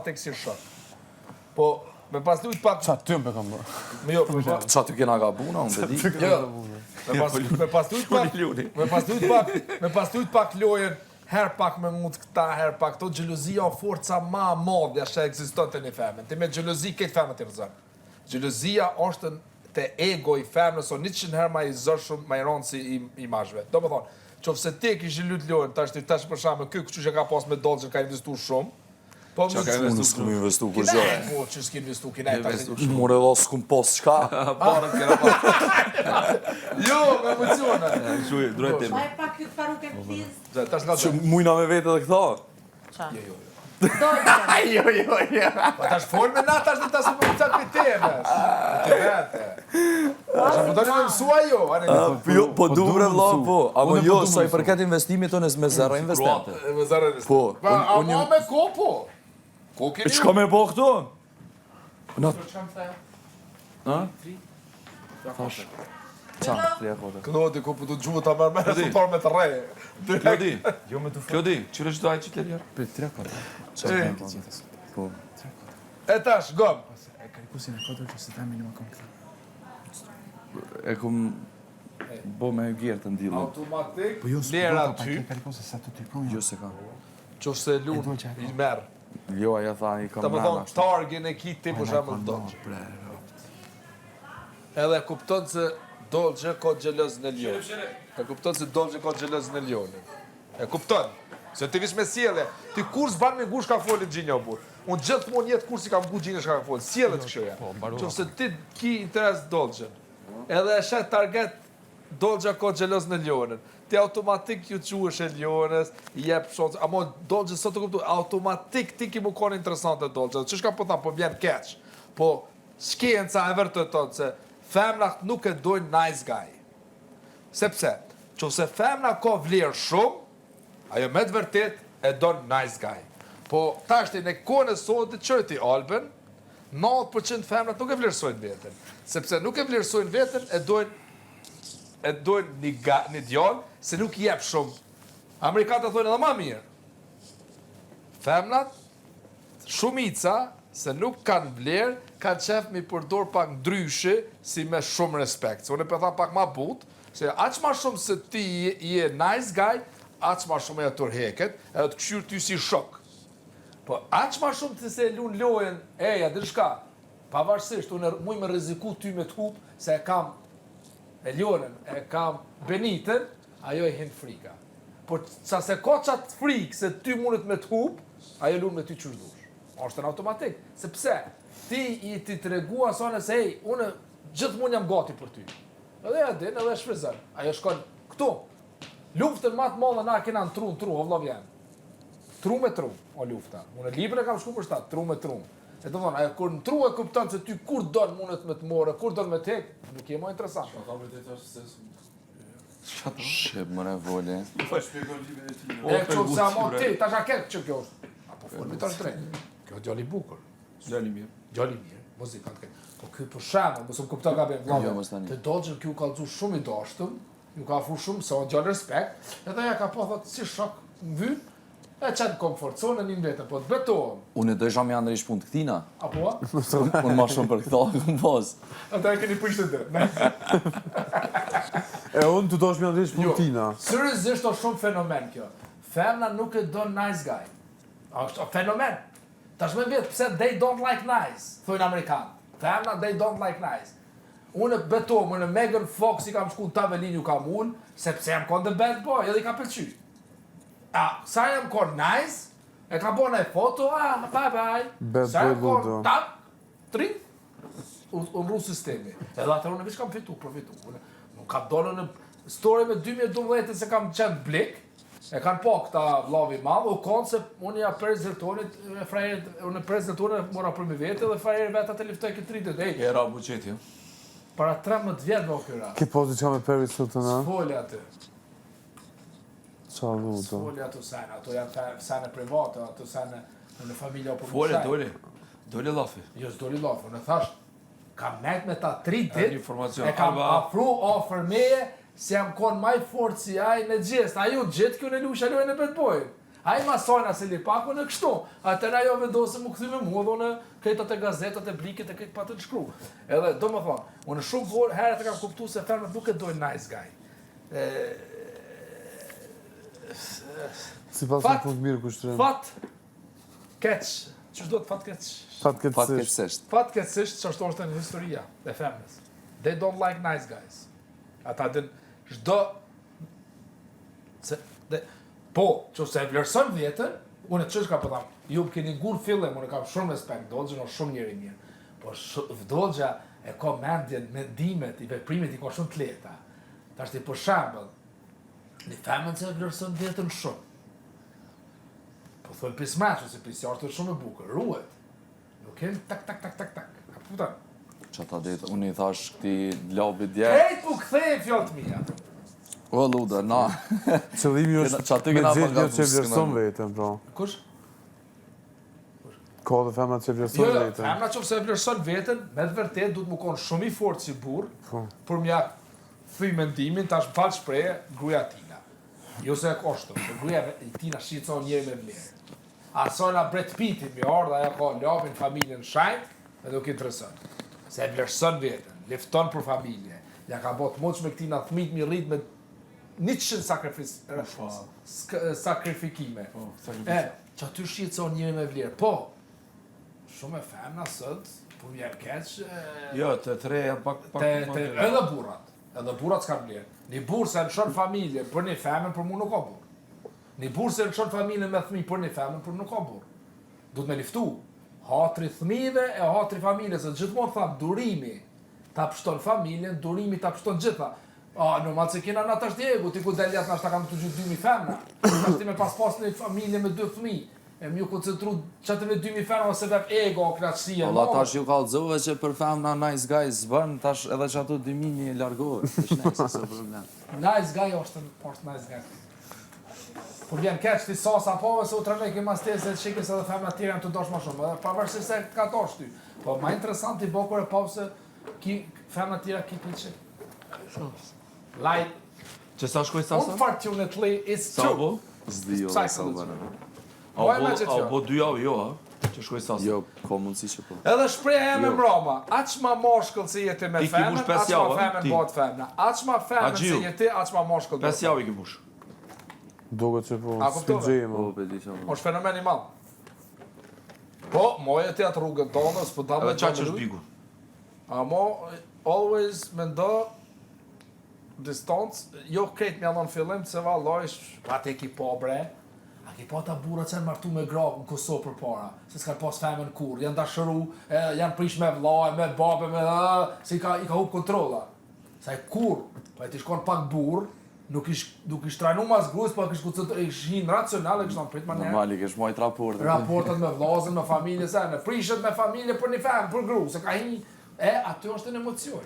tek si shok. Po, me pas lujt pak... Qa ty më kam bërë? Me jo, Qa ty kena ka buna, unë të di. me pas lujt pak lojen, her pak me mund këta, her pak to, gjelozia o forca ma madhja që ekziston të një femën. Ti me gjelozi këtë femën të rëzën. Gjelozia është të ego i femës, o 100 herë ma i zërshëm, ma i ronë si i mashve. Do më thonë, qofse ti kishe lut lojen, tash për shembull, ky që ka pas me dolçën ka investuar shumë. Po Qa ka investu kur gjë. gjë. Po që s'ke investu kina tash. More lo s'kum pos qka. Barët kena pas. Jo, me emocione. Shuj, drejt tim. Ma e pak këtë paru ke please. Tash nga Që mujna me vete dhe këta. Qa? Jo. Dojtë. Jo. Po tash fol me na tash tash po të çat temës. Ti vete. Tash po tani më mësua jo, Po du bre vlla, po. Apo jo, sa i përket investimit tonë me zero investim. Me zarë. Po. A me kopo? Ko keni? Çka me po këtu? Ha? Thash. Qa? 3 kote. Klodi ku po të gjuhë ta merr me par me të rre. Klodi, Jo me të Klodi, qyre që dojë që të lirë? Për 3 kote. Po. E tash gom. E karikusin e kodër që se ta minima kom këta. E kum bo me gjerë të ndilën. Automatik. Po jo, lera s'po ty. ka karikusin sa të ty po Jo se ka. Qofse lun i merr. Jo, aja tha i kam Ta më mërë thonë, targin e kiti për shemë të dolqë. Edhe kupton se dolqë ka gjelëz në ljonë. E kupton se dolqë ka gjelëz në ljonë. E kupton. Se ti vish me sjelle, ti kur s'ban me ngush ka folit gjinja o burë. Unë gjithë mund jetë kur si kam ngu gjinja shka ka folit. Sjelle të këshoja. Qofse ti ki interes dolqën. Edhe e shet target dolqë ka gjelëz në ljonën. Ti automatik ju quesh e ljonës, i jep shonë, amo dolqë sot të kuptu, automatik ti ki mu kone interesante dolqë. Që shka po thamë, po vjen keq. Po, shkenca e vërteton se femnat nuk e dojnë nice guy. Sepse, qofse femna ka vlerë shumë, ajo me të vërtet e dojnë nice guy. Po, tashti në kone sot të qëti Alben, 90% femnat nuk e vlerësojnë vetën. Sepse nuk e vlerësojnë vetën, e dojnë një djallë, se nuk jep shumë. Amerikatë thonë edhe ma mirë. Femnat, shumica, se nuk kanë vlerë, kanë qef mi përdor pak ndryshe, si me shumë respekt. Se unë e për tha pak ma but, se aq ma shumë se ti je nice guy, aq ma shumë e të tërheket, edhe të këshyrë ty si shok. Po aq ma shumë të se lun lojen, eja, dhe shka, pavarësisht, unë muj me riziku ty me të hup, se e kam e ljonën, e kam Benitën, ajo e hin frika. Por sa se ka qatë frikë se ty mundet me të hup, ajo lunë me ty qërdush. Është në automatik. Sepse, ti i ti të regu asone se, hej, unë gjithë mund jam gati për ty. Edhe e din, edhe e shfrizën. Ajo shkon këtu. Luftën ma të madhe na kena në tru, o vlo vjen. Tru me tru, o lufta. Unë libër e kam shku për shtatë, tru me tru. E të thonë, ajo kur në tru e kupton se ty kur donë mundet me të more, kur donë me të hek, nuk je mo interesant. Shqip më ne vole. E që se amo ti, tash a ketë që kjo është. Apo formi tash drejt. Kjo është djalli bukur. Djali mirë. Djalli mirë, muzikant këtë. Po kjo për shemë, mësë më kupta ka bërë Jo, vlave. mos tani. Të dodgjën kjo ka dzu shumë i dashtëm, ju ka fu shumë, se o djallë respekt, edhe ja ka po thotë si shok në vynë, e qenë komfort, sonë një vetën, po të betohem. Unë e dojsha me andrish punë të këtina. Apo? Unë ma shumë për këta këm pas. Ata e keni pështë të. E unë të dosh me andrish puntina. Seriozisht është shumë fenomen kjo. Femna nuk e do nice guy. Është fenomen. Tash me vjetë pse they don't like nice, thojnë Amerikanë. Femna they don't like nice. Unë betohem, unë Megan Fox i kam shku në tavelin ju kam unë, sepse jam kon the bad boy, edhe i ka pëlqy. Sa jam kon nice, e ka bo në foto, bye bye. Bad Sa jam boy kon ludo. tak, trin, unë ru sistemi. Edhe atër unë veç kam fitu. Nuk ka dollë në story me 2012 se kam qenë blik, e kanë po këta vlavi madhë, u konë se unë ja prezertonit, unë prezertonit mora për mi vete dhe frajerë vetat e liftoj këtë rritet. Ej, Era buqeti, jo? para 13 vjetë më këra. Ki pozi qa me peri sot të na? Sfolja aty. Qa ludo? Sfolja ato sene, ato janë sene private, ato sene në familja për Fole, dole lafi. Jo, s'doli lafë, në thash, kam nejt me ta 3 Një dit, informacion. e kam Alba, afru ofër meje, se jam kon maj fort si aj në gjest. A ju gjithë kjo në lusha lojnë e bad boy. A i masojna se lipaku në kështu. Atër ajo vendosë mu këthy me mua dhe unë kretat e gazetat e blikit e këtë patë të shkru. Edhe, do më thonë, unë shumë herët e kam kuptu se femrat nuk e dojnë nice guy. Si pas në punë mirë kushtërën. Fat keq. Qështë do të fat keq? Fatkeqësisht. Fatkeqësisht që është në historia e femrës. They don't like nice guys. Ata din çdo po, që se vlerëson vjetën, unë çështë ka po tham, ju keni ngur fillim, unë kam shumë respekt, Doxha është shumë njëri mirë. Po Doxha e ka mendjen, mendimet, i veprimit i ka shumë të lehta. Tash ti për shembull, një femën që vlerëson vjetën shumë. Po thon pismaço se pisjartë është shumë e bukur, ruhet. Nuk ken tak. A puta. Që ta ditë, unë i thash këti labit dje. Krejt mu kthej fjallë të mija. O, luda, na. Qëllimi është Që aty me kena gjithë pagat që vlerëson s'kena- vetën, pra. Kush? Ka dhe femrat që vlerëson Jo, vetën. femra që se vlerëson vetën, me të vërtet du të më konë shumë i fort si burë, Po. për mja thy mendimin, tash më falë shpreje, gruja tina. Jo se e koshtë, se gruja i tina shqicon njëri me vlerë. Asona Brad Pitti mi ardha, aja ka lapin familjen shajt, edhe nuk intereson. Se vlerëson vetën, lefton për familje, ja ka botë moq me këtina thmit mi rrit me 100 sakrifikime. Që aty shqicon njëri me vlerë. Po, shumë e femna sot, po më jep keq, Jo, të tre janë pak edhe burrat s'ka vlerë. Një burr se lëshon familje për një femën, për mu nuk ka burr. Një burr se lëshon familje me fëmijë për një femën, për nuk ka burr. Duhet me liftu. Hatri fëmijëve e hatri familjes, se gjithmonë tham, durimi ta pështon familjen, durimi ta pështon gjitha. Normal se kena në tash Diego, ti ku deljat nashta kam të gjithë 2000 femna. Tash ti me pas një familje me 2 fëmijë. E më ju koncentru qatë me 2000 femna ose vep ego, knatësia. Allah tash ju kallëzove që për femna nice guys bën, tash edhe që ato 2000 largohet. Është nice, s'ka problem. Nice guy është nice guy. Po vjen keq ti sasa pove se u trajnoj ke mastese të shikës edhe femna të tjera janë të dosh më shumë, edhe pavarësisht se ka dosh ty. Po më interesant i bokur e pause ki femna të tjera ki piçi. Like Që sa shkoj sasa? unfortunately it's Sa true. bo? Zdi jo, Psychology. sa bërë. A bo 2 javë, jo, ha? Që shkoj sasa? Jo, ka mundësi që po. Edhe shpreja e me mroma, aq ma moshkull se jeti me Ti ki femën, bush 5 aq ma javë, femën ti? bëhet femna. Aq ma femën se Agjiu. jeti, aq ma moshkull 5 javë i ke bush. Doket që po, A, s'ki kuptove? gjejë, Po, mo. pe di që. është fenomen i madh. Po, moje ti atë rrugën tonë, s'po dalë Edhe qa që është bigu? Amo, always me ndo distancë, jo krejt me anon fillim, se vallaj, atë e ki po bre, a ki po ta burra që janë martu me grakë në Kosovë për para, se s'ka pas femën kur, janë dashëru, janë prish me vllaj, me babe, se i ka hub kontrolla. Sa e kur, pa e ti shkon pak burr, nuk ish trajnu mas grus, po ish hin racional, e kishton prit ma njerë. Normali, kesh mojt raportet. Raportet me vllazën, me familje, se në prishet me familje për një femë, për gru, se ka hi, aty është në emocion.